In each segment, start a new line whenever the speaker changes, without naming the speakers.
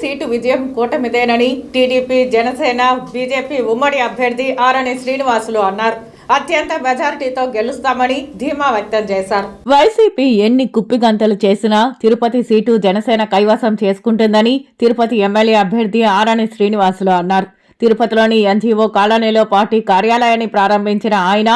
Seat విజయం కూటమిదేనని TDP, Janasena, BJP ఉమ్మడి అభ్యర్థి ఆరణి శ్రీనివాసులు అన్నారు. అత్యంత మెజారిటీతో గెలుస్తామని ధీమా వ్యక్తం చేశారు. వైసీపీ ఎన్ని కుప్పిగంతలు చేసినా తిరుపతి సీటు జనసేన కైవసం చేసుకుంటుందని తిరుపతి ఎమ్మెల్యే అభ్యర్థి ఆరణి శ్రీనివాసులు అన్నారు. తిరుపతిలోని ఎన్జీఓ కాలనీలో పార్టీ కార్యాలయాన్ని ప్రారంభించిన ఆయన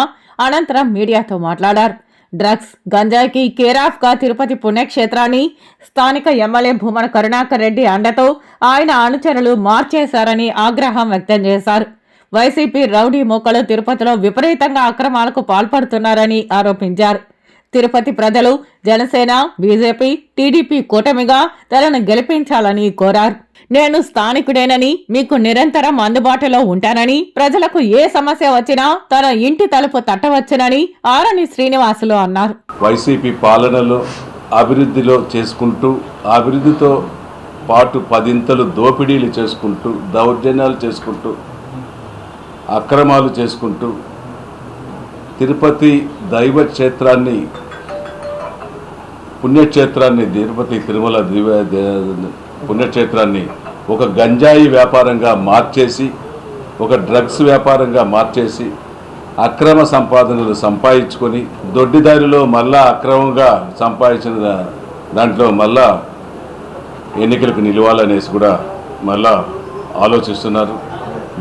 అనంతరం మీడియాతో మాట్లాడారు. డ్రగ్స్, గంజాయికి కేరాఫ్ గా తిరుపతి పుణ్యక్షేత్రాన్ని స్థానిక ఎమ్మెల్యే భూమన కరుణాకర్ రెడ్డి అండతో ఆయన అనుచరులు మార్చేశారని ఆగ్రహం వ్యక్తం చేశారు. వైసీపీ రౌడీ మూకలు తిరుపతిలో విపరీతంగా అక్రమాలకు పాల్పడుతున్నారని ఆరోపించారు. తిరుపతి ప్రజలు జనసేన, బీజేపీ, టీడీపీ కూటమిగా తనను గెలిపించాలని కోరారు. నేను స్థానికుడేనని, మీకు నిరంతరం అందుబాటులో ఉంటానని, ప్రజలకు ఏ సమస్య వచ్చినా తన ఇంటి తలుపు తట్టవచ్చునని ఆరణి శ్రీనివాసులు అన్నారు.
వైసీపీ పాలనలో అభివృద్ధిలో చేసుకుంటూ, అభివృద్ధితో పాటు పదింతలు దోపిడీలు చేసుకుంటూ, దౌర్జన్యాలు చేసుకుంటూ, అక్రమాలు చేసుకుంటూ తిరుపతి దైవ క్షేత్రాన్ని, పుణ్యక్షేత్రాన్ని, తిరుపతి తిరుమల పుణ్యక్షేత్రాన్ని ఒక గంజాయి వ్యాపారంగా మార్చేసి, ఒక డ్రగ్స్ వ్యాపారంగా మార్చేసి, అక్రమ సంపాదనలు సంపాదించుకొని దొడ్డిదారిలో మళ్ళా అక్రమంగా సంపాదించిన దాంట్లో మళ్ళా ఎన్నికలకు నిలవాలనేసి కూడా మళ్ళా ఆలోచిస్తున్నారు.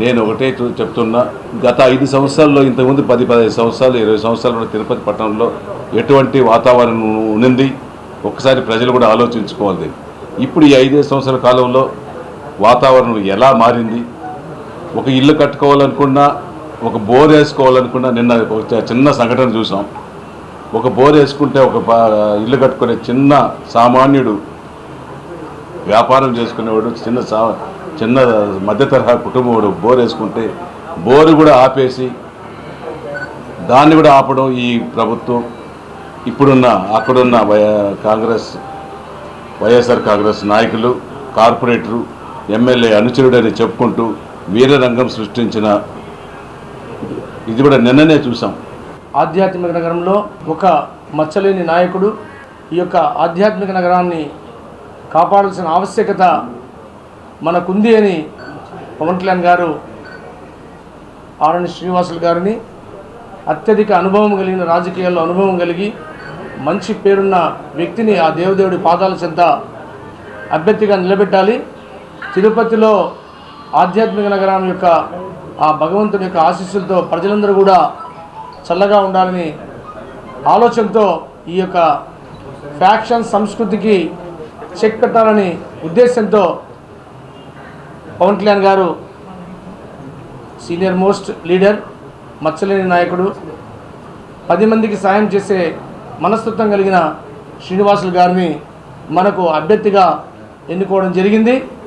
నేను ఒకటే చెప్తున్నా, గత 5 సంవత్సరాల్లో, ఇంతకుముందు 10-15 సంవత్సరాలు, 20 సంవత్సరాలు తిరుపతి పట్టణంలో ఎటువంటి వాతావరణం ఉన్నింది ఒక్కసారి ప్రజలు కూడా ఆలోచించుకోవాలి. ఇప్పుడు ఈ 5 సంవత్సరాల కాలంలో వాతావరణం ఎలా మారింది? ఒక ఇల్లు కట్టుకోవాలనుకున్నా, ఒక బోర్ వేసుకోవాలనుకున్నా, నిన్న ఒక చిన్న సంఘటన చూసాం. ఒక బోర్ వేసుకుంటే, ఒక ఇల్లు కట్టుకునే చిన్న సామాన్యుడు, వ్యాపారం చేసుకునేవాడు, చిన్న మధ్య తరహా కుటుంబం బోర్ వేసుకుంటే బోరు కూడా ఆపేసి, దాన్ని కూడా ఆపడం ఈ ప్రభుత్వం. ఇప్పుడున్న అక్కడున్న వైఎస్ఆర్ కాంగ్రెస్ నాయకులు, కార్పొరేటరు, ఎమ్మెల్యే అనుచరుడని చెప్పుకుంటూ వీరరంగం సృష్టించిన ఇది కూడా నిన్ననే చూసాం.
ఆధ్యాత్మిక నగరంలో ఒక మచ్చలేని నాయకుడు ఈ యొక్క ఆధ్యాత్మిక నగరాన్ని కాపాడాల్సిన ఆవశ్యకత మనకుంది అని పవన్ కళ్యాణ్ గారు ఆరణి శ్రీనివాసులు గారిని, అత్యధిక అనుభవం కలిగిన, రాజకీయాల్లో అనుభవం కలిగి మంచి పేరున్న వ్యక్తిని ఆ దేవుడి పాదాల చెంత అభ్యర్థిగా నిలబెట్టాలి. తిరుపతిలో ఆధ్యాత్మిక నగరం యొక్క ఆ భగవంతుని యొక్క ఆశీస్సులతో ప్రజలందరూ కూడా చల్లగా ఉండాలని ఆలోచనతో ఈ యొక్క ఫ్యాక్షన్ సంస్కృతికి చెక్ పెట్టాలని ఉద్దేశంతో పవన్ కళ్యాణ్ గారు సీనియర్ మోస్ట్ లీడర్, మచ్చలేని నాయకుడు, 10 మందికి సాయం చేసే మనస్తత్వం కలిగిన శ్రీనివాసులు గారిని మనకు అభ్యర్థిగా ఎన్నుకోవడం జరిగింది.